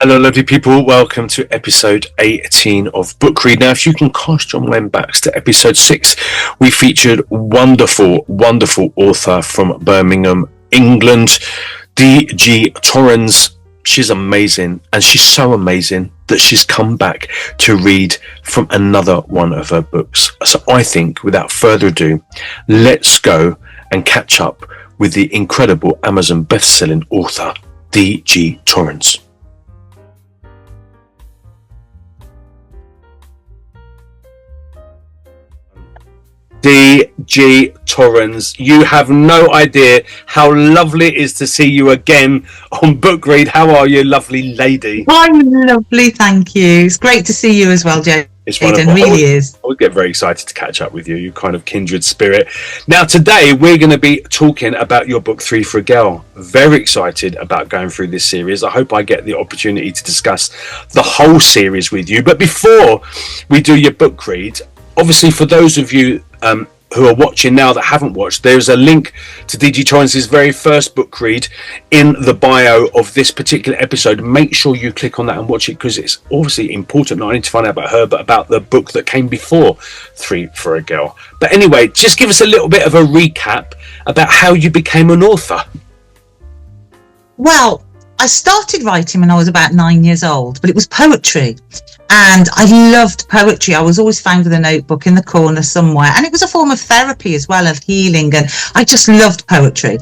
Hello, lovely people. Welcome to episode 18 of Book Read. Now, if you can cast your mind back to episode 6, we featured wonderful author from Birmingham, England, D.G.TORRENS. She's amazing, and she's so amazing that she's come back to read from another one of her books. So I think, without further ado, let's go and catch up with the incredible Amazon best-selling author, D.G.TORRENS. D.G.TORRENS, you have no idea how lovely it is to see you again on Book Read. How are you, lovely lady? I'm lovely, thank you. It's great to see you as well, Jaden. It really is. I would get very excited to catch up with you. You're kind of kindred spirit. Now, today we're going to be talking about your book, 3 for a Girl. Very excited about going through this series. I hope I get the opportunity to discuss the whole series with you. But before we do your book read, obviously, for those of you who are watching now that haven't watched, there's a link to D.G.TORRENS' very first book read in the bio of this particular episode. Make sure you click on that and watch it, because it's obviously important not only to find out about her, but about the book that came before 3 for a Girl. But anyway, just give us a little bit of a recap about how you became an author. Well, I started writing when I was about 9 years old, but it was poetry. And I loved poetry. I was always found with a notebook in the corner somewhere. And it was a form of therapy as well, of healing. And I just loved poetry.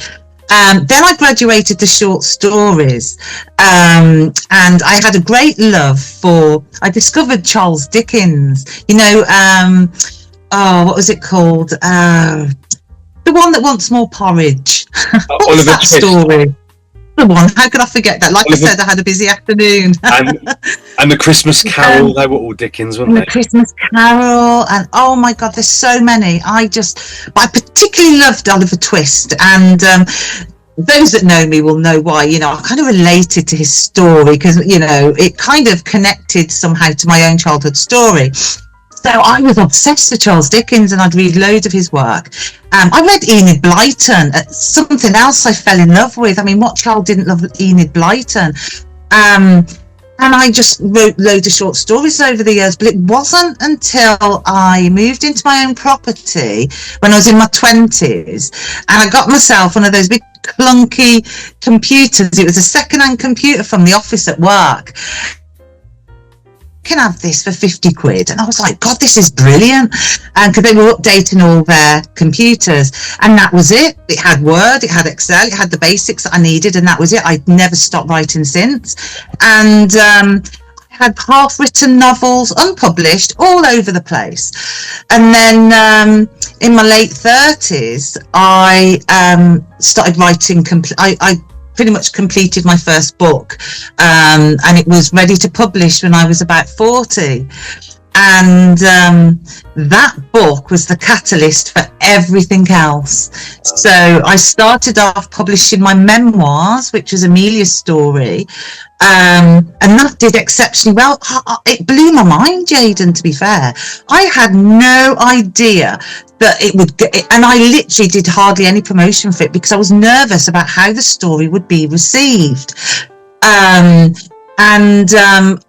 Then I graduated to short stories. And I had a great love I discovered Charles Dickens. You know, what was it called? The one that wants more porridge. What was that story? The one. How could I forget that? Like I said, I had a busy afternoon. and the Christmas Carol, they were all Dickens, weren't they? The Christmas Carol, and oh my God, there's so many. I particularly loved Oliver Twist, and those that know me will know why. You know, I kind of related to his story because, you know, it kind of connected somehow to my own childhood story. So I was obsessed with Charles Dickens, and I'd read loads of his work. I read Enid Blyton, something else I fell in love with. I mean, what child didn't love Enid Blyton? And I just wrote loads of short stories over the years, but it wasn't until I moved into my own property when I was in my 20s, and I got myself one of those big clunky computers. It was a second-hand computer from the office at work. Can have this for 50 quid. And I was like, God, this is brilliant. And because they were updating all their computers, and that was it. It had Word, it had Excel, it had the basics that I needed, and that was it. I'd never stopped writing since. And I had half-written novels, unpublished, all over the place. And then in my late 30s, I started writing. I pretty much completed my first book, and it was ready to publish when I was about 40. And that book was the catalyst for everything else. So I started off publishing my memoirs, which was Amelia's story, and that did exceptionally well. It blew my mind, Jaden, to be fair. I had no idea that it would get, and I literally did hardly any promotion for it because I was nervous about how the story would be received.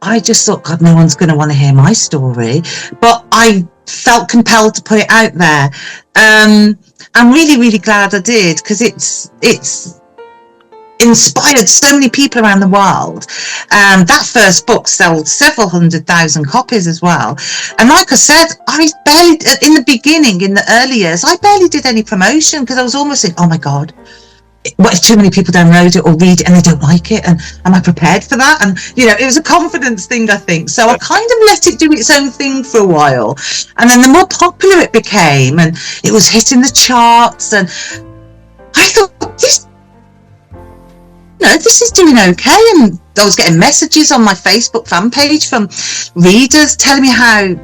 I just thought, God, no one's going to want to hear my story. But I felt compelled to put it out there. I'm really, really glad I did, because it's inspired so many people around the world. That first book sold several 100,000 copies as well. And like I said, I barely, in the beginning, in the early years, I barely did any promotion, because I was almost thinking, oh my God, what if too many people download it or read it and they don't like it? And am I prepared for that? And, you know, it was a confidence thing, I think. So I kind of let it do its own thing for a while. And then the more popular it became, and it was hitting the charts, and I thought, this is doing okay. And I was getting messages on my Facebook fan page from readers telling me how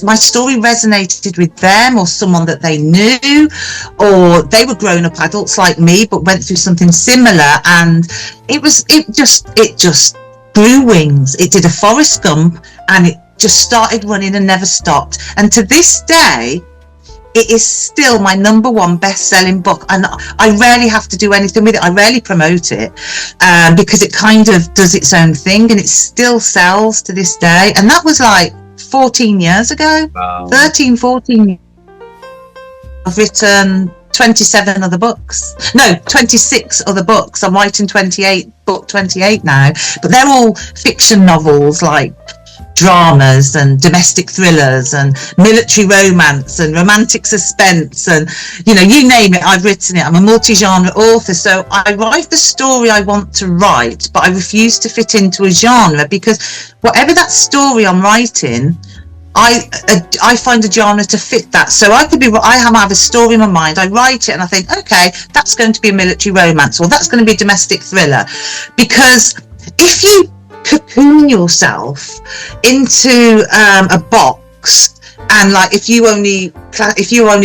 my story resonated with them, or someone that they knew, or they were grown-up adults like me but went through something similar. And it just grew wings. It did a Forrest Gump, and it just started running and never stopped. And to this day, it is still my #1 best-selling book, and I rarely have to do anything with it. I rarely promote it because it kind of does its own thing, and it still sells to this day. And that was like 14 years ago. Wow. 13, 14 years. I've written 27 other books. No, 26 other books. I'm writing book 28 now, but they're all fiction novels, like dramas and domestic thrillers and military romance and romantic suspense, and you name it, I've written it. I'm a multi-genre author, so I write the story I want to write, but I refuse to fit into a genre, because whatever that story I'm writing, I find a genre to fit that. So I have a story in my mind, I write it, and I think, okay, that's going to be a military romance, or that's going to be a domestic thriller. Because if you cocoon yourself into a box, and like if you're only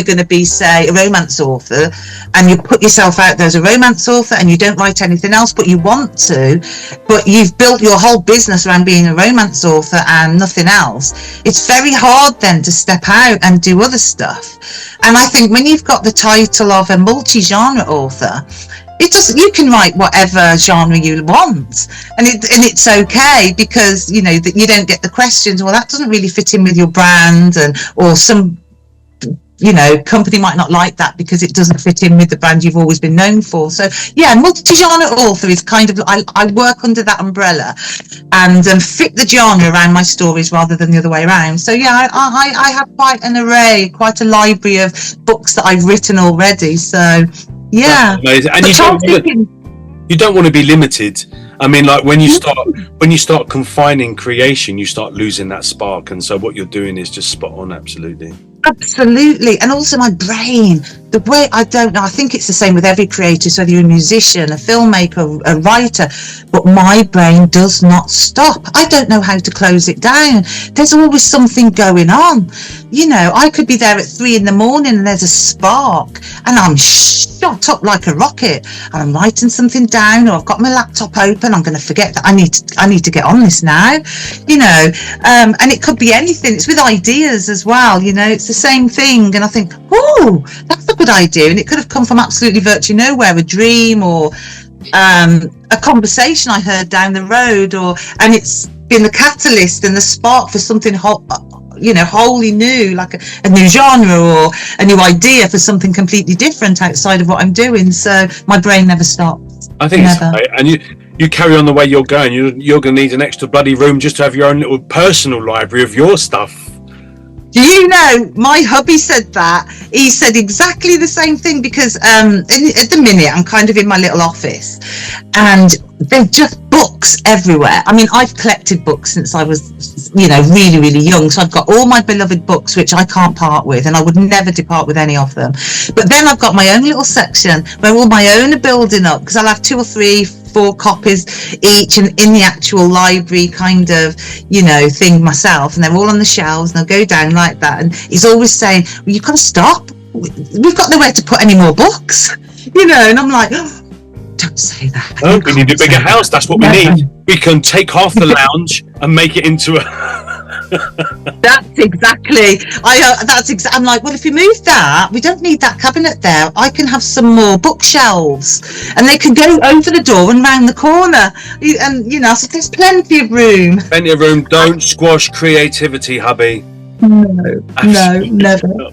going to be, say, a romance author, and you put yourself out there as a romance author and you don't write anything else, but you want to, but you've built your whole business around being a romance author and nothing else, it's very hard then to step out and do other stuff. And I think when you've got the title of a multi-genre author, you can write whatever genre you want, and it's okay, because you don't get the questions, well, that doesn't really fit in with your brand, or some company might not like that because it doesn't fit in with the brand you've always been known for. So yeah, multi-genre author is kind of, I work under that umbrella and fit the genre around my stories rather than the other way around. So yeah, I have quite an array, quite a library of books that I've written already. So yeah, and you don't want to be limited. I mean, like when you start confining creation, you start losing that spark, and so what you're doing is just spot on. Absolutely. And also my brain, the way, I don't know, I think it's the same with every creator, so whether you're a musician, a filmmaker, a writer, but my brain does not stop. I don't know how to close it down. There's always something going on. I could be there at 3 a.m. and there's a spark, and I'm shot up like a rocket, and I'm writing something down, or I've got my laptop open, I'm going to forget that I need to get on this now, and it could be anything. It's with ideas as well, it's the same thing, and I think, oh, that's a good idea, and it could have come from absolutely virtually nowhere, a dream, or a conversation I heard down the road, and it's been the catalyst and the spark for something wholly new, like a new genre or a new idea for something completely different outside of what I'm doing. So my brain never stops. I think it's great. And you carry on the way you're going. You're going to need an extra bloody room just to have your own little personal library of your stuff. Do you know, my hubby said that. He said exactly the same thing, because at the minute I'm kind of in my little office, and they're just books everywhere. I mean, I've collected books since I was, really, really young. So I've got all my beloved books, which I can't part with, and I would never depart with any of them. But then I've got my own little section where all my own are building up, because I'll have 2 or 3, 4 copies each, and in the actual library kind of thing myself, and they're all on the shelves, and they'll go down like that. And he's always saying, well, you've got to stop, we've got nowhere to put any more books, and I'm like, oh, don't say that. Oh, we need a bigger house. That's what we need. We can take half the lounge and make it into a That's exactly. I'm like, well, if you move that, we don't need that cabinet there. I can have some more bookshelves, and they can go over the door and round the corner. And so there's plenty of room. Plenty of room. Don't squash creativity, hubby. No, never.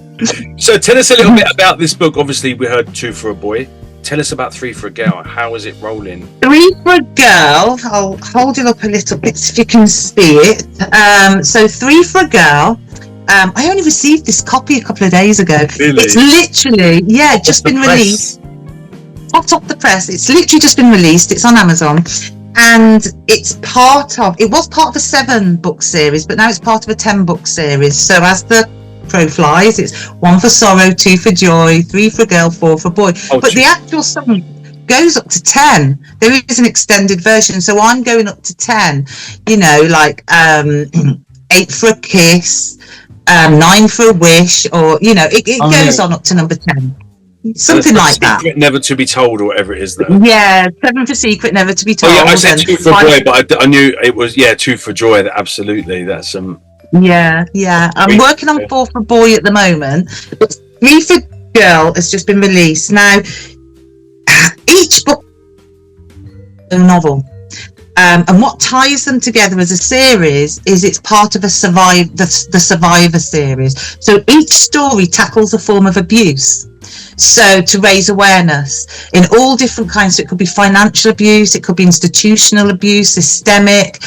So tell us a little bit about this book. Obviously, we heard 2 for a Boy. Tell us about 3 for a Girl. How is it rolling? 3 for a Girl. I'll hold it up a little bit so you can see it. So 3 for a Girl. I only received this copy a couple of days ago. Really? It's literally, just been released. Hot off the press. It's literally just been released. It's on Amazon. And it was part of a 7-book series, but now it's part of a 10-book series. So as the crow flies, it's 1 for sorrow, 2 for joy, 3 for a girl, 4 for a boy. But the actual song goes up to 10. There is an extended version, so I'm going up to 10. 8 for a kiss, 9 for a wish, or it goes on up to number 10. Something like that. Secret never to be told, or whatever it is. Though. Yeah, 7 for secret, never to be told. Oh yeah, I said 2 for boy, but I knew it was 2 for joy. Absolutely, that's Yeah. I'm working on 4 for boy at the moment, but Three for Girl has just been released. Now, each book is a novel. And what ties them together as a series is it's part of the Survivor series. So each story tackles a form of abuse. So to raise awareness in all different kinds. So it could be financial abuse, it could be institutional abuse, systemic,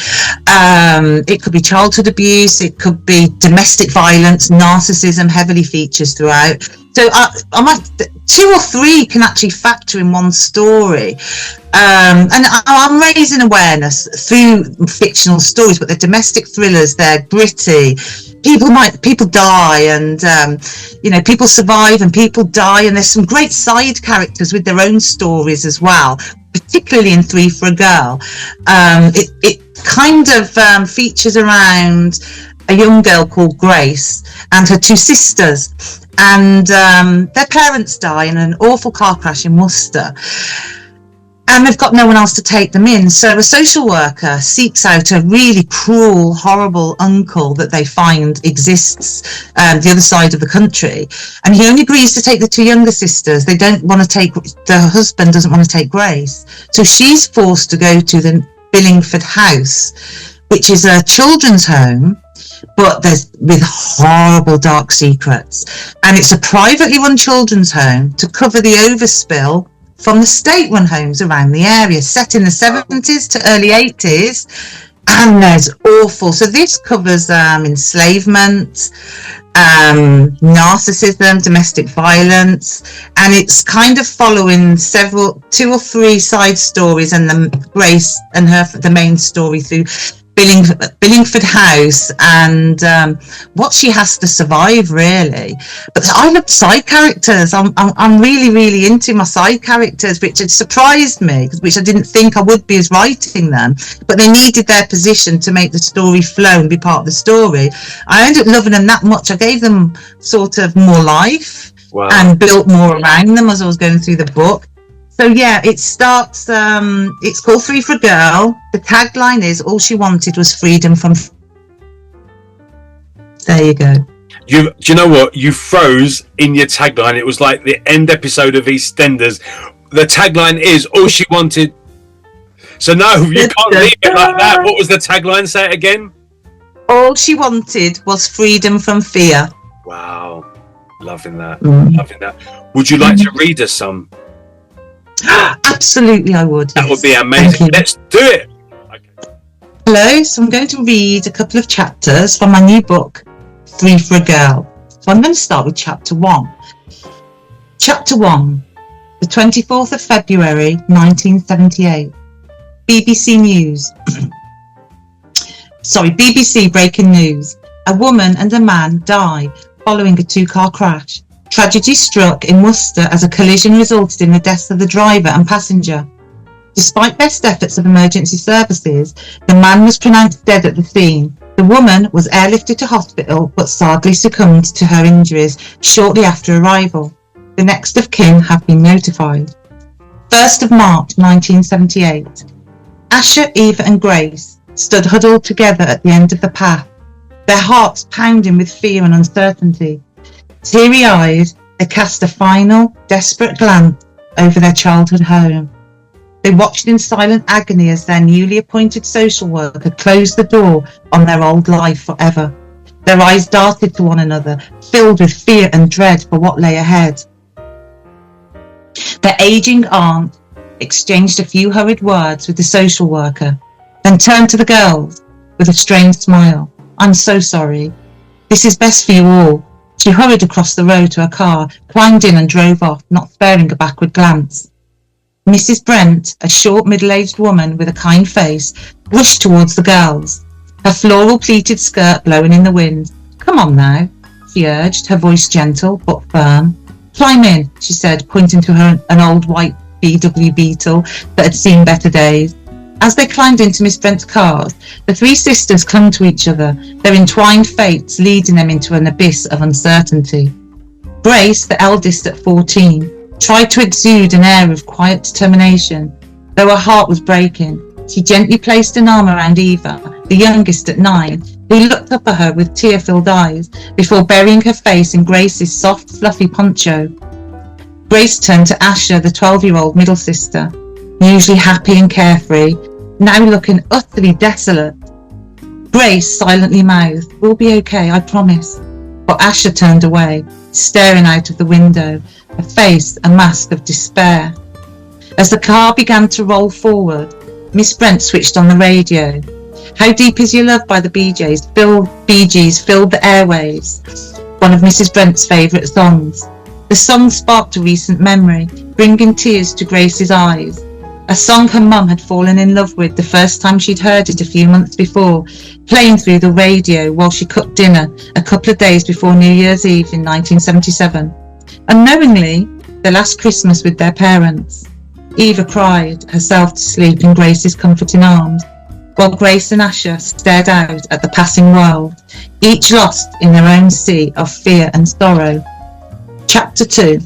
it could be childhood abuse, it could be domestic violence, narcissism heavily features throughout. So I might, 2 or 3 can actually factor in one story. And I'm raising awareness through fictional stories, but they're domestic thrillers, they're gritty. People die, and people survive and people die, and there's some great side characters with their own stories as well, particularly in Three for a Girl. It kind of features around a young girl called Grace and her 2 sisters, and their parents die in an awful car crash in Worcester. And they've got no one else to take them in. So a social worker seeks out a really cruel, horrible uncle that they find exists the other side of the country. And he only agrees to take the 2 younger sisters. They don't want to take, the husband doesn't want to take Grace. So she's forced to go to the Billingford House, which is a children's home, but there's with horrible dark secrets. And it's a privately run children's home to cover the overspill from the state-run homes around the area, set in the 70s to early 80s, and there's awful. So this covers enslavement, narcissism, domestic violence, and it's kind of following 2 or 3 side stories, and Grace and the main story through Billingford House, and what she has to survive, really. But I love side characters. I'm really, really into my side characters, which had surprised me, which I didn't think I would be as writing them. But they needed their position to make the story flow and be part of the story. I ended up loving them that much. I gave them sort of more life. Wow. And built more around them as I was going through the book. So yeah, it starts, it's called Three for a Girl. The tagline is, all she wanted was freedom from... There you go. Do you know what? You froze in your tagline. It was like the end episode of EastEnders. The tagline is, all she wanted... So no, you can't leave it like that. What was the tagline? Say it again. All she wanted was freedom from fear. Wow. Loving that. Loving that. Would you like to read us some? Absolutely, I would. That would be amazing. Let's do it. Okay. Hello, so I'm going to read a couple of chapters from my new book, Three for a Girl. So I'm going to start with chapter 1. Chapter 1, the 24th of February, 1978. BBC News. BBC breaking news. A woman and a man die following a 2-car crash. Tragedy struck in Worcester as a collision resulted in the deaths of the driver and passenger. Despite best efforts of emergency services, the man was pronounced dead at the scene. The woman was airlifted to hospital but sadly succumbed to her injuries shortly after arrival. The next of kin have been notified. 1st of March 1978. Asher, Eva and Grace stood huddled together at the end of the path, their hearts pounding with fear and uncertainty. Teary-eyed, they cast a final, desperate glance over their childhood home. They watched in silent agony as their newly appointed social worker closed the door on their old life forever. Their eyes darted to one another, filled with fear and dread for what lay ahead. Their aging aunt exchanged a few hurried words with the social worker, then turned to the girls with a strained smile. "I'm so sorry. This is best for you all." She hurried across the road to her car, climbed in and drove off, not sparing a backward glance. Mrs. Brent, a short middle-aged woman with a kind face, rushed towards the girls, her floral pleated skirt blowing in the wind. "Come on now," she urged, her voice gentle but firm. "Climb in," she said, pointing to an old white VW Beetle that had seen better days. As they climbed into Miss Brent's cars, the 3 sisters clung to each other, their entwined fates leading them into an abyss of uncertainty. Grace, the eldest at 14, tried to exude an air of quiet determination. Though her heart was breaking, she gently placed an arm around Eva, the youngest at 9, He looked up at her with tear-filled eyes before burying her face in Grace's soft, fluffy poncho. Grace turned to Asher, the 12-year-old middle sister, usually happy and carefree, now looking utterly desolate. Grace silently mouthed, "We'll be okay, I promise." But Asher turned away, staring out of the window, her face a mask of despair. As the car began to roll forward, Miss Brent switched on the radio. "How Deep Is Your Love" by the Bee Gees filled the airwaves, one of Mrs. Brent's favourite songs. The song sparked a recent memory, bringing tears to Grace's eyes. A song her mum had fallen in love with the first time she'd heard it a few months before, playing through the radio while she cooked dinner a couple of days before New Year's Eve in 1977. Unknowingly, the last Christmas with their parents. Eva cried herself to sleep in Grace's comforting arms, while Grace and Asher stared out at the passing world, each lost in their own sea of fear and sorrow. Chapter 2.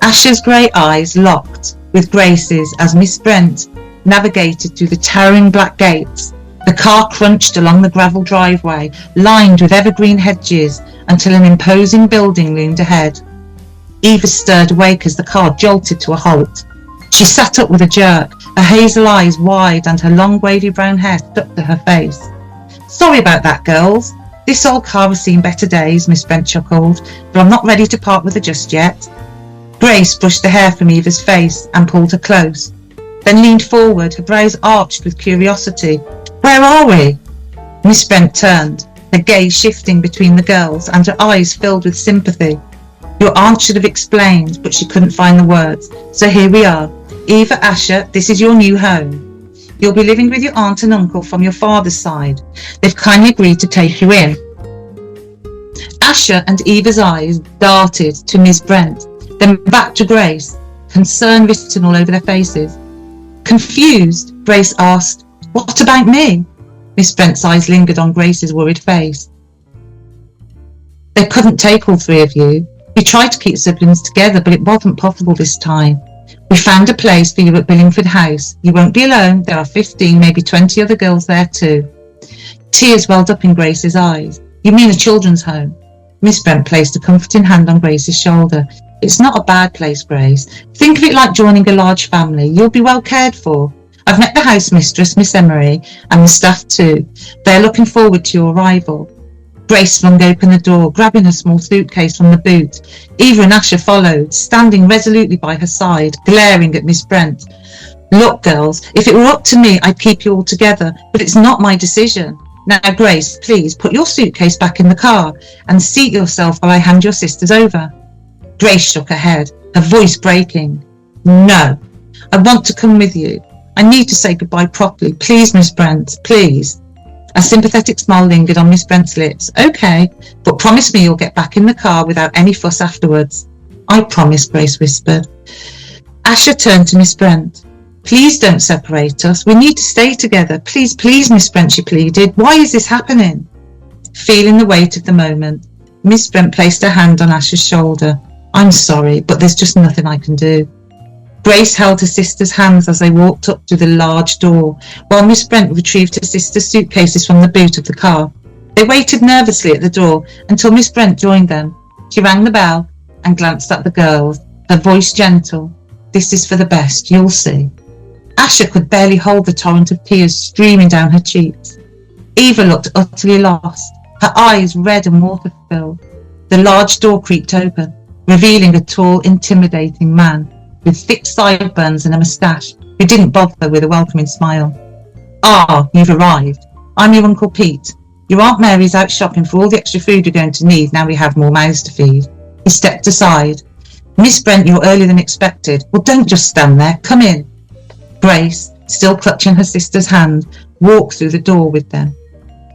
Asher's grey eyes locked with Grace's as Miss Brent navigated through the towering black gates. The car crunched along the gravel driveway, lined with evergreen hedges, until an imposing building loomed ahead. Eva stirred awake as the car jolted to a halt. She sat up with a jerk, her hazel eyes wide and her long wavy brown hair stuck to her face. "Sorry about that, girls. This old car has seen better days," Miss Brent chuckled, "but I'm not ready to part with her just yet." Grace brushed the hair from Eva's face and pulled her close, then leaned forward, her brows arched with curiosity. "Where are we?" Miss Brent turned, her gaze shifting between the girls and her eyes filled with sympathy. "Your aunt should have explained, but she couldn't find the words. So here we are. Eva, Asher, this is your new home. You'll be living with your aunt and uncle from your father's side. They've kindly agreed to take you in." Asher and Eva's eyes darted to Miss Brent, then back to Grace, concern written all over their faces. Confused, Grace asked, "What about me?" Miss Brent's eyes lingered on Grace's worried face. "They couldn't take all three of you. We tried to keep siblings together, but it wasn't possible this time. We found a place for you at Billingford House. You won't be alone. There are 15, maybe 20 other girls there too." Tears welled up in Grace's eyes. "You mean a children's home?" Miss Brent placed a comforting hand on Grace's shoulder. "It's not a bad place, Grace. Think of it like joining a large family. You'll be well cared for. I've met the house mistress, Miss Emery, and the staff too. They're looking forward to your arrival." Grace flung open the door, grabbing a small suitcase from the boot. Eva and Asher followed, standing resolutely by her side, glaring at Miss Brent. "Look, girls, if it were up to me, I'd keep you all together, but it's not my decision. Now, Grace, please put your suitcase back in the car and seat yourself while I hand your sisters over." Grace shook her head, her voice breaking. "No, I want to come with you. I need to say goodbye properly. Please, Miss Brent, please." A sympathetic smile lingered on Miss Brent's lips. "Okay, but promise me you'll get back in the car without any fuss afterwards." "I promise," Grace whispered. Asher turned to Miss Brent. "Please don't separate us. We need to stay together. Please, please, Miss Brent," she pleaded. "Why is this happening?" Feeling the weight of the moment, Miss Brent placed her hand on Asher's shoulder. "I'm sorry, but there's just nothing I can do." Grace held her sister's hands as they walked up to the large door, while Miss Brent retrieved her sister's suitcases from the boot of the car. They waited nervously at the door until Miss Brent joined them. She rang the bell and glanced at the girls, her voice gentle. "This is for the best, you'll see." Asher could barely hold the torrent of tears streaming down her cheeks. Eva looked utterly lost, her eyes red and water-filled. The large door creaked open, revealing a tall, intimidating man with thick sideburns and a moustache, who didn't bother with a welcoming smile. "Ah, you've arrived. I'm your Uncle Pete. Your Aunt Mary's out shopping for all the extra food you're going to need now we have more mouths to feed." He stepped aside. "Miss Brent, you're earlier than expected. Well, don't just stand there. Come in." Grace, still clutching her sister's hand, walked through the door with them.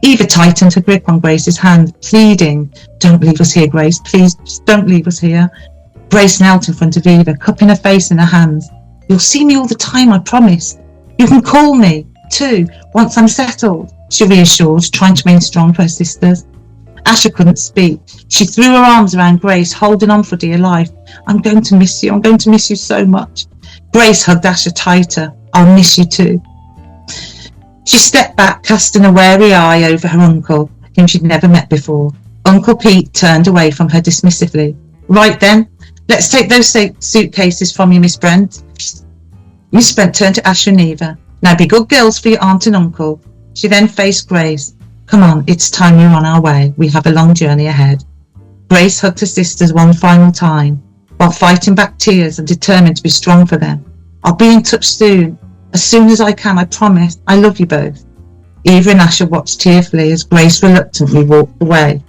Eva tightened her grip on Grace's hand, pleading, "Don't leave us here, Grace. Please, just don't leave us here." Grace knelt in front of Eva, cupping her face in her hands. "You'll see me all the time, I promise. You can call me, too, once I'm settled," she reassured, trying to remain strong for her sisters. Asher couldn't speak. She threw her arms around Grace, holding on for dear life. "I'm going to miss you. I'm going to miss you so much." Grace hugged Asher tighter. "I'll miss you too." She stepped back, casting a wary eye over her uncle, whom she'd never met before. Uncle Pete turned away from her dismissively. Right then, let's take those suitcases from you, Miss Brent. Miss Brent turned to Ash and Neva. Now be good girls for your aunt and uncle. She then faced Grace. Come on, it's time we're on our way. We have a long journey ahead. Grace hugged her sisters one final time, while fighting back tears and determined to be strong for them. I'll be in touch soon as I can, I promise. I love you both. Eva and Asher watched tearfully as Grace reluctantly walked away.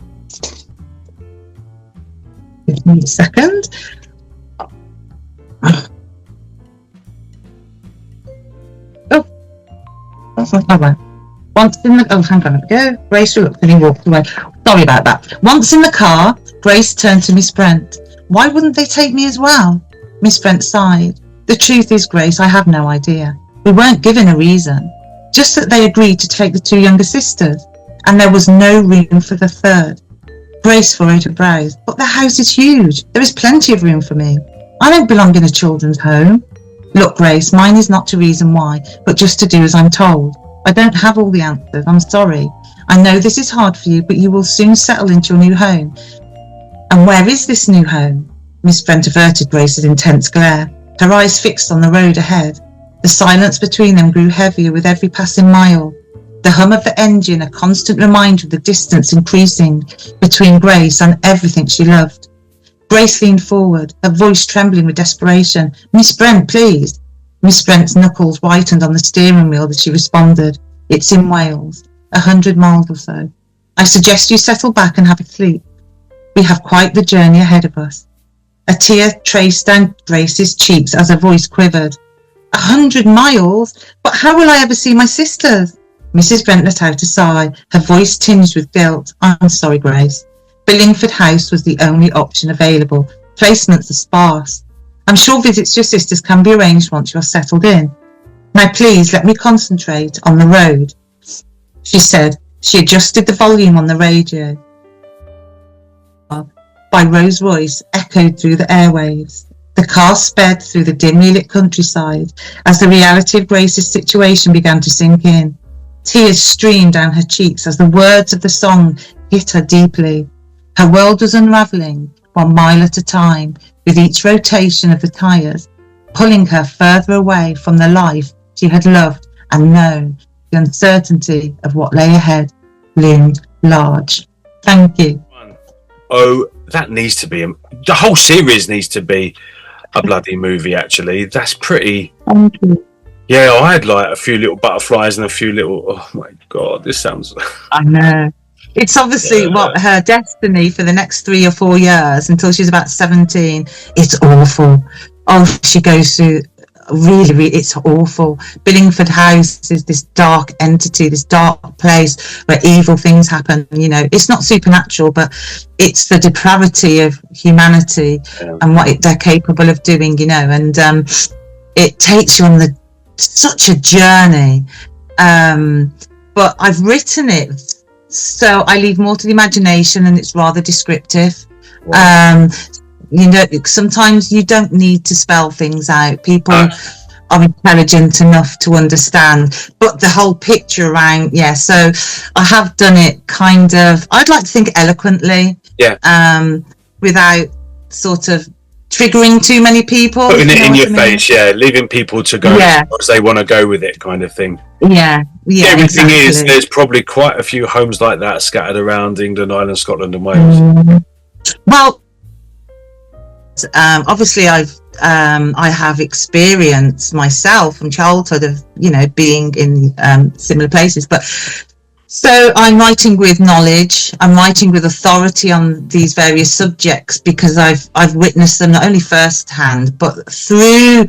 Give me a second. That's not bad. Hang on, go. Grace reluctantly walked away. Sorry about that. Once in the car, Grace turned to Miss Brent. Why wouldn't they take me as well? Miss Brent sighed. The truth is, Grace, I have no idea. We weren't given a reason. Just that they agreed to take the two younger sisters, and there was no room for the third. Grace furrowed her brows. But the house is huge. There is plenty of room for me. I don't belong in a children's home. Look, Grace, mine is not to reason why, but just to do as I'm told. I don't have all the answers. I'm sorry. I know this is hard for you, but you will soon settle into your new home. And where is this new home? Miss Brent averted Grace's intense glare, her eyes fixed on the road ahead. The silence between them grew heavier with every passing mile. The hum of the engine, a constant reminder of the distance increasing between Grace and everything she loved. Grace leaned forward, her voice trembling with desperation. Miss Brent, please. Miss Brent's knuckles whitened on the steering wheel as she responded. It's in Wales, 100 miles or so. I suggest you settle back and have a sleep. We have quite the journey ahead of us. A tear traced down Grace's cheeks as her voice quivered. 100 miles? But how will I ever see my sisters? Mrs. Brent let out a sigh, her voice tinged with guilt. I'm sorry, Grace. Billingford House was the only option available. Placements are sparse. I'm sure visits to your sisters can be arranged once you're settled in. Now please let me concentrate on the road, she said. She adjusted the volume on the radio. By Rose Royce echoed through the airwaves. The car sped through the dimly lit countryside as the reality of Grace's situation began to sink in. Tears streamed down her cheeks as the words of the song hit her deeply. Her world was unravelling 1 mile at a time, with each rotation of the tyres pulling her further away from the life she had loved and known. The uncertainty of what lay ahead loomed large. Thank you. Oh, that needs to be the whole series needs to be a bloody movie. Actually, that's pretty. Thank you. Yeah, I had like a few little butterflies and a few little. Oh my god, this sounds. I know. It's obviously what her destiny for the next 3 or 4 years until she's about 17. It's awful. Oh, she goes through really, it's awful. Billingford House is this dark entity, this dark place where evil things happen. You know, it's not supernatural, but it's the depravity of humanity and what they're capable of doing. You know, and it takes you on such a journey. But I've written it. So I leave more to the imagination, and it's rather descriptive. Wow. You know, sometimes you don't need to spell things out. People are intelligent enough to understand, but the whole picture around, so I have done it kind of, I'd like to think eloquently, without sort of triggering too many people. Putting it in your face, leaving people to go as they want to go with it, kind of thing. Everything is, there's probably quite a few homes like that scattered around England, Ireland, Scotland and Wales. Well, obviously I have experience myself from childhood of, you know, being in similar places, but so I'm writing with knowledge, I'm writing with authority on these various subjects because I've witnessed them not only firsthand but through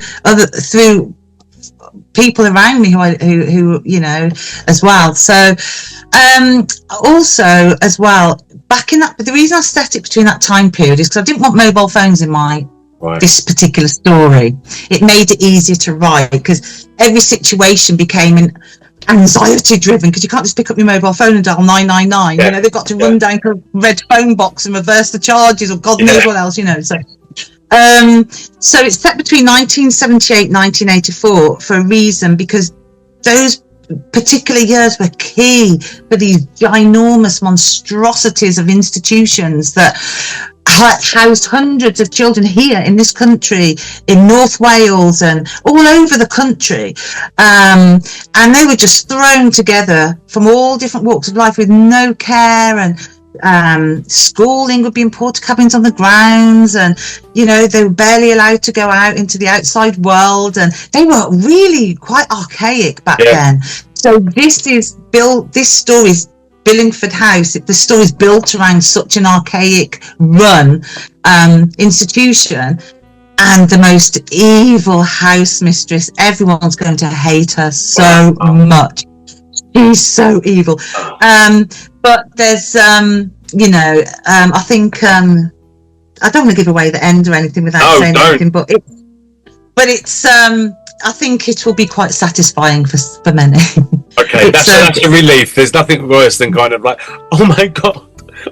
people around me who you know as well. So also as well, back in that, but the reason I set it between that time period is because I didn't want mobile phones in my this particular story. It made it easier to write because every situation became an anxiety driven because you can't just pick up your mobile phone and dial 999. You know, they've got to run down to a red phone box and reverse the charges or God knows what else, you know. So so it's set between 1978 and 1984 for a reason, because those particular years were key for these ginormous monstrosities of institutions that housed hundreds of children here in this country, in North Wales and all over the country. And they were just thrown together from all different walks of life with no care, and schooling would be in porta cabins on the grounds, and they were barely allowed to go out into the outside world, and they were really quite archaic back then. So this story's Billingford House. The story's built around such an archaic run institution, and the most evil house mistress. Everyone's going to hate her so much. She's so evil. But there's I think I don't want to give away the end or anything without saying anything, but it's I think it will be quite satisfying for many. Okay, that's a relief. There's nothing worse than kind of like, oh my god,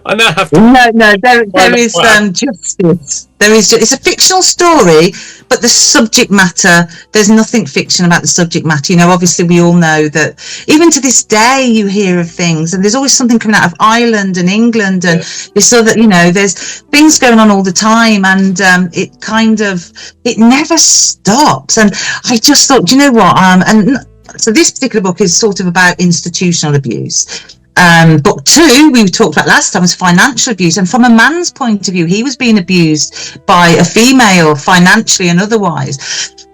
I now have to. No, there is justice. It's a fictional story, but the subject matter, there's nothing fiction about the subject matter. Obviously we all know that even to this day you hear of things, and there's always something coming out of Ireland and England, and you saw that there's things going on all the time, and it never stops. And I just thought, you know what, and so this particular book is sort of about institutional abuse. Book 2 we talked about last time was financial abuse, and from a man's point of view, he was being abused by a female financially and otherwise,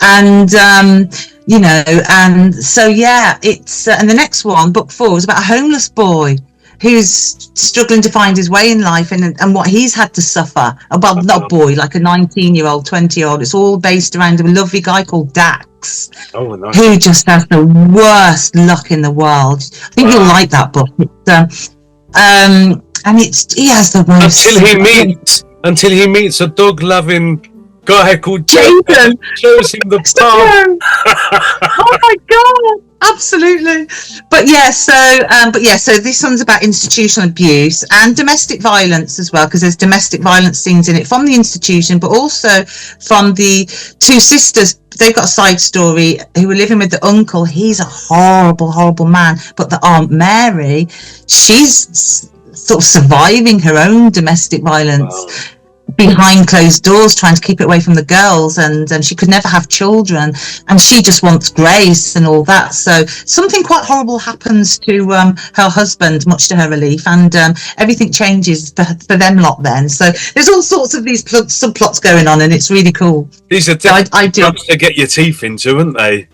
and and so it's and the next one, book 4, is about a homeless boy who's struggling to find his way in life, and what he's had to suffer. Well, not a boy, like a 19-year-old, 20-year-old. It's all based around a lovely guy called Dax, who just has the worst luck in the world. I think you'll like that book. And he has the worst. Until he meets a dog-loving guy called Jaden. Shows him the pub. Oh my god! Absolutely. But so this one's about institutional abuse and domestic violence as well, because there's domestic violence scenes in it from the institution, but also from the two sisters. They've got a side story who were living with the uncle. He's a horrible man, but the Aunt Mary, she's sort of surviving her own domestic violence behind closed doors, trying to keep it away from the girls, and she could never have children, and she just wants grace and all that. So something quite horrible happens to her husband, much to her relief, and everything changes for them lot then. So there's all sorts of these subplots going on, and it's really cool. These are jobs to get your teeth into, aren't they?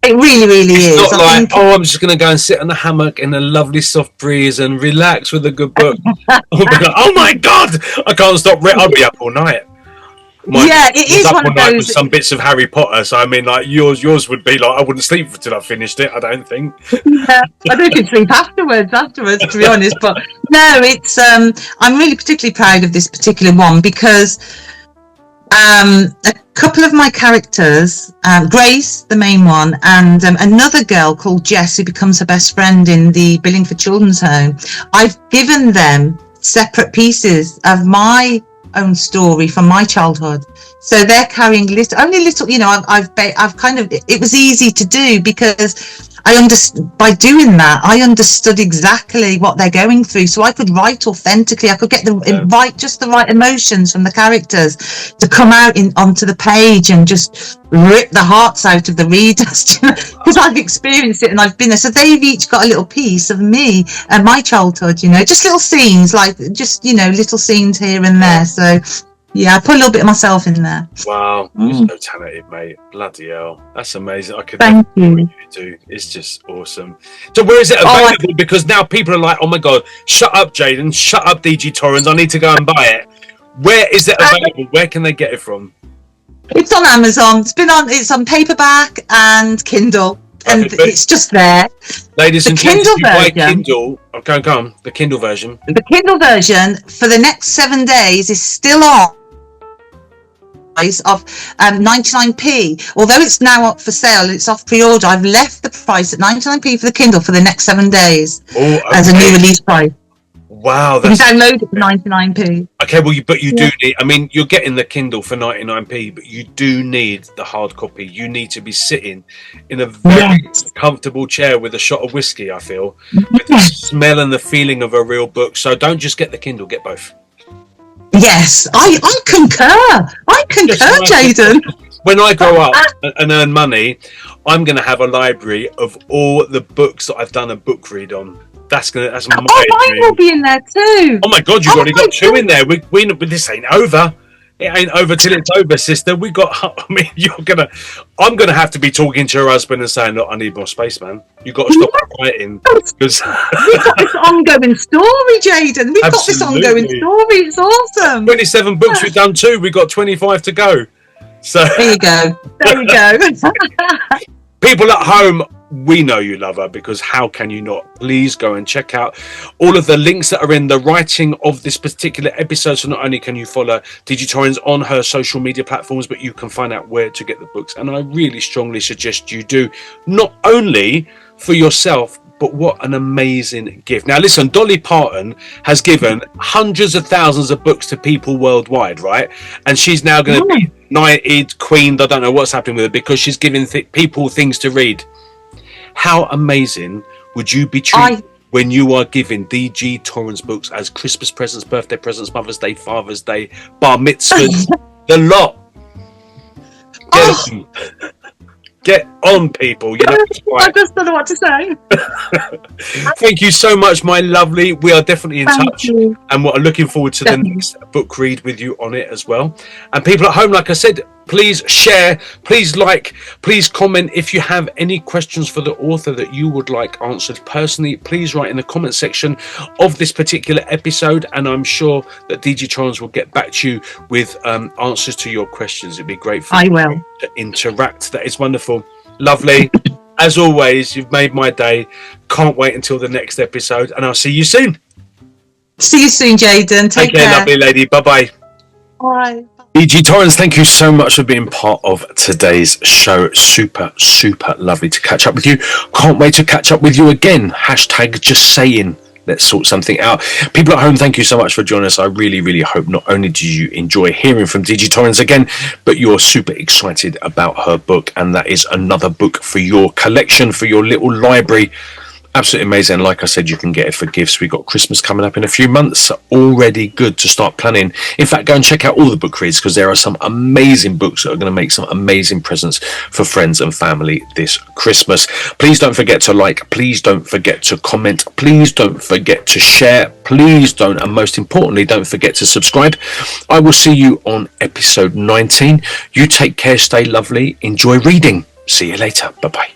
It really is. It's not like, I'm just going to go and sit on the hammock in a lovely soft breeze and relax with a good book. I'll be like, oh my god, I can't stop. I'll be up all night. It is one of those. With some bits of Harry Potter, so I mean, like yours would be like, I wouldn't sleep until I finished it. I don't think. Yeah, I don't think sleep afterwards. To be honest, but no, it's. I'm really particularly proud of this particular one because. A couple of my characters, Grace, the main one, and another girl called Jess, who becomes her best friend in the Billingford Children's Home, I've given them separate pieces of my own story from my childhood. So they're carrying only little, I've kind of, it was easy to do because by doing that, I understood exactly what they're going through. So I could write authentically. I could get just the right emotions from the characters to come out onto the page and just rip the hearts out of the readers because I've experienced it and I've been there. So they've each got a little piece of me and my childhood, just little scenes, like just, little scenes here and there. So yeah, I put a little bit of myself in there. Wow, you're so talented, mate. Bloody hell. That's amazing. I could Thank you. What you do. It's just awesome. So where is it available? Because now people are like, oh my God, shut up, Jaden. Shut up, D.G.TORRENS. I need to go and buy it. Where is it available? Where can they get it from? It's on Amazon. It's on paperback and Kindle. And it's just there. Ladies and gentlemen, buy Kindle. Come. The Kindle version. The Kindle version for the next 7 days is still on. Of 99p, although it's now up for sale, it's off pre-order. I've left the price at 99p for the Kindle for the next 7 days as a new release price. Wow, You can download it for 99p. okay. Well, but you do need. I mean, you're getting the Kindle for 99p, but you do need the hard copy. You need to be sitting in a very comfortable chair with a shot of whiskey. I feel with the smell and the feeling of a real book. So don't just get the Kindle. Get both. Yes, I concur. Jaden. When I grow up and earn money, I'm going to have a library of all the books that I've done a book read on. That's my mine will be in there too. Oh my God, you've already got two in there. We this ain't over. It ain't over till it's over, sister. We got. I mean, I'm gonna have to be talking to your husband and saying, "Look, I need more space, man. You got to stop writing." Because we've got this ongoing story, Jaden. We've got this ongoing story. It's awesome. 27 books. We've done 2. We've got 25 to go. So there you go. People at home, we know you love her, because how can you not? Please go and check out all of the links that are in the writing of this particular episode. So not only can you follow D.G.TORRENS on her social media platforms, but you can find out where to get the books. And I really strongly suggest you do, not only for yourself, but what an amazing gift. Now listen, Dolly Parton has given hundreds of thousands of books to people worldwide, right? And she's now going to be knighted, queened, I don't know what's happening with her, because she's giving people things to read. How amazing would you be treated when you are giving D.G.TORRENS books as Christmas presents, birthday presents, Mother's Day, Father's Day, bar mitzvahs, the lot? Get on, people. You know, I just don't know what to say. Thank you so much, my lovely. We are definitely in touch, and we're looking forward to the next book read with you on it as well. And people at home, like I said, please share, please like, please comment. If you have any questions for the author that you would like answered personally, please write in the comment section of this particular episode, and I'm sure that D.G.TORRENS will get back to you with answers to your questions. It'd be great for you to interact. That is wonderful. Lovely. As always, you've made my day. Can't wait until the next episode, and I'll see you soon. See you soon, Jaden. Take care. Lovely lady. Bye-bye. Bye. D.G.TORRENS, thank you so much for being part of today's show. Super, super lovely to catch up with you. Can't wait to catch up with you again. Hashtag just saying. Let's sort something out. People at home, thank you so much for joining us. I really, really hope not only did you enjoy hearing from D.G.TORRENS again, but you're super excited about her book, and that is another book for your collection, for your little library. Absolutely amazing. Like I said, you can get it for gifts. We've got Christmas coming up in a few months. Already good to start planning. In fact, go and check out all the book reads, because there are some amazing books that are going to make some amazing presents for friends and family this Christmas. Please don't forget to like. Please don't forget to comment. Please don't forget to share. Please don't, and most importantly, don't forget to subscribe. I will see you on episode 19. You take care. Stay lovely. Enjoy reading. See you later. Bye-bye.